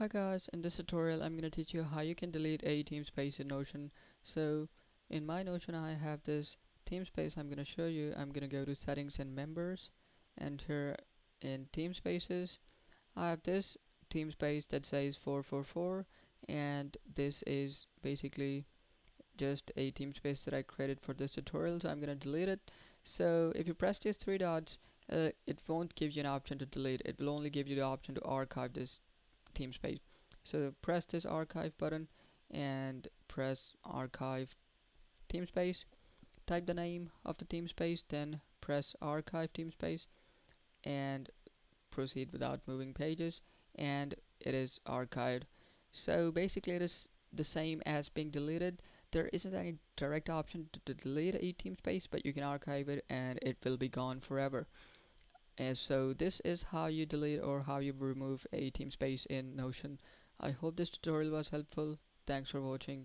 Hi guys, in this tutorial I'm going to teach you how you can delete a Teamspace in Notion. So in my Notion I have this Teamspace I'm going to show you. I'm going to go to settings and members, and here in Teamspaces I have this Teamspace that says 444, and this is basically just a Teamspace that I created for this tutorial, so I'm going to delete it. So if you press these three dots, it won't give you an option to delete. It will only give you the option to archive this Teamspace. So press this archive button and press archive Teamspace. Type the name of the Teamspace, then press archive Teamspace and proceed without moving pages, and it is archived. So basically it is the same as being deleted. There isn't any direct option to delete a Teamspace, but you can archive it and it will be gone forever. And so this is how you delete or how you remove a Teamspace in Notion. I hope this tutorial was helpful. Thanks for watching.